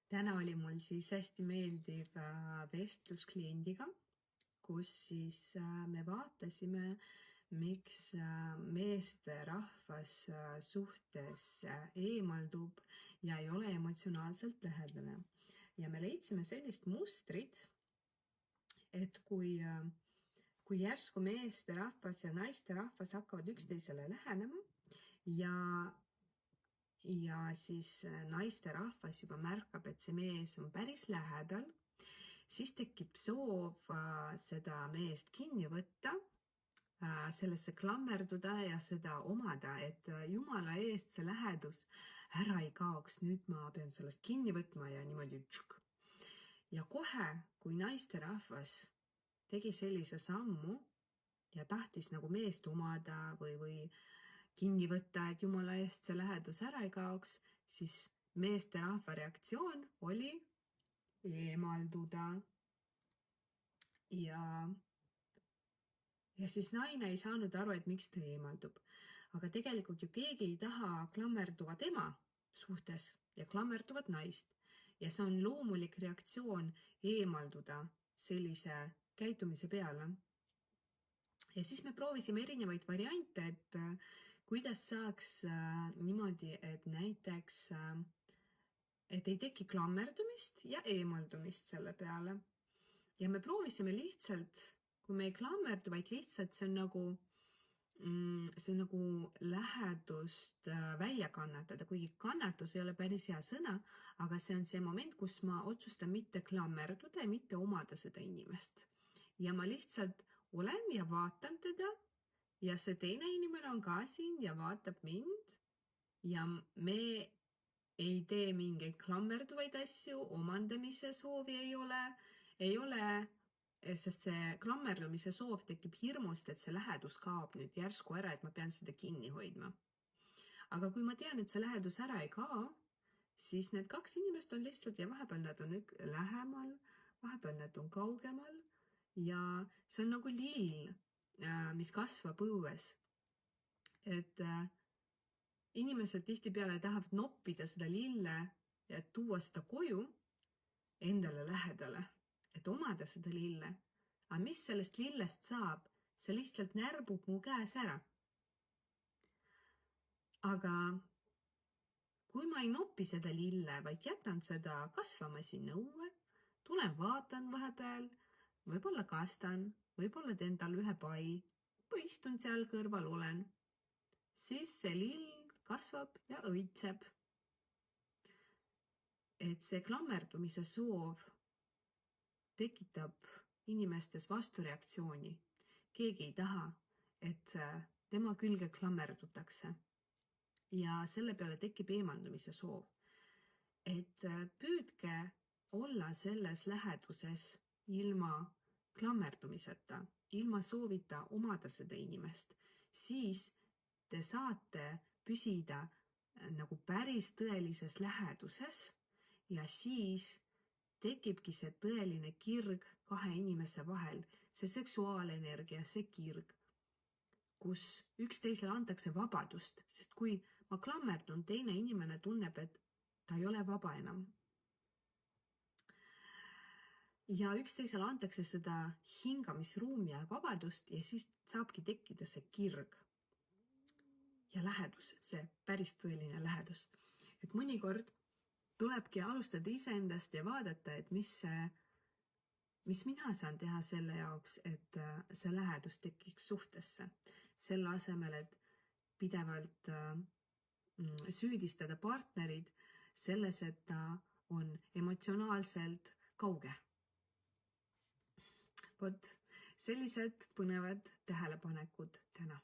Täna oli mul siis hästi meeldiv vestlus kliendiga, kus siis me vaatasime, miks meesterahvas suhtes eemaldub ja ei ole emotsionaalselt lähedane. Ja me leidsime sellist mustrit, et kui järsku meesterahvas ja naisterahvas hakkavad üksteisele lähenema ja siis naisterahvas juba märkab, et see mees on päris lähedal, siis tekib soov seda meest kinni võtta, sellesse klammerduda ja seda omada, et jumala eest see lähedus ära ei kaoks, nüüd ma pean sellest kinni võtma ja niimoodi tšuk. Ja kohe, kui naisterahvas tegi sellise sammu ja tahtis nagu meest omada või kinni võtta, et jumala eest see lähedus ära ei kaoks, siis meesterahva reaktsioon oli eemalduda. Ja siis naine ei saanud aru, et miks ta eemaldub. Aga tegelikult ju keegi ei taha klammerduvat ema suhtes ja klammerduvat naist. Ja see on loomulik reaktsioon eemalduda sellise käitumise peale. Ja siis me proovisime erinevaid variante, et kuidas saaks niimoodi, et näiteks, et ei teki klammerdumist ja eemaldumist selle peale. Ja me proovisime lihtsalt, kui me ei klammerdu, vaid lihtsalt see on nagu lähedust välja kannatada, kuigi kannatus ei ole päris hea sõna, aga see on see moment, kus ma otsustan mitte klammerduda ja mitte omada seda inimest. Ja ma lihtsalt olen ja vaatan teda ja see teine inimene on ka siin ja vaatab mind ja me ei tee mingeid klammerduvaid asju, omandamise soovi ei ole, sest see klammerdumise soov tekib hirmust, et see lähedus kaob nüüd järsku ära, et ma pean seda kinni hoidma. Aga kui ma tean, et see lähedus ära ei kao, siis need kaks inimest on lihtsalt ja vahepeal nad on lähemal, vahepeal nad on kaugemal ja see on nagu lill, mis kasvab õues. Et inimesed tihtipeale tahavad noppida seda lille ja tuua seda koju endale lähedale, et omada seda lille. Aga mis sellest lillest saab? See lihtsalt närbub mu käes ära. Aga kui ma ei nopi seda lille, vaid jätan seda kasvama sinna õue, tulen vaatan vahepeal, võib-olla kastan, võib-olla teen tal ühe pai, või istun seal kõrval olen, siis see lill kasvab ja õitseb. Et see klammerdumise soov tekitab inimestes vastureaktsiooni. Keegi ei taha, et tema külge klammerdutakse. Ja selle peale tekib eemaldumise soov. Et püüdke olla selles läheduses ilma klammerdumiseta, ilma soovita omada seda inimest, siis te saate püsida nagu päris tõelises läheduses ja siis tekibki see tõeline kirg kahe inimese vahel, see seksuaalenergia, see kirg, kus üksteisele antakse vabadust, sest kui ma klammerdun, teine inimene tunneb, et ta ei ole vaba enam. Ja üksteisele antakse seda hingamisruumi ja vabadust ja siis saabki tekkida see kirg ja lähedus, see päris tõeline lähedus. Et mõnikord tulebki alustada iseendast ja vaadata, et mis mina saan teha selle jaoks, et see lähedus tekiks suhtesse. Selle asemel, et pidevalt süüdistada partnerid selles, et ta on emotsionaalselt kauge. Vot sellised põnevad tähelepanekud täna.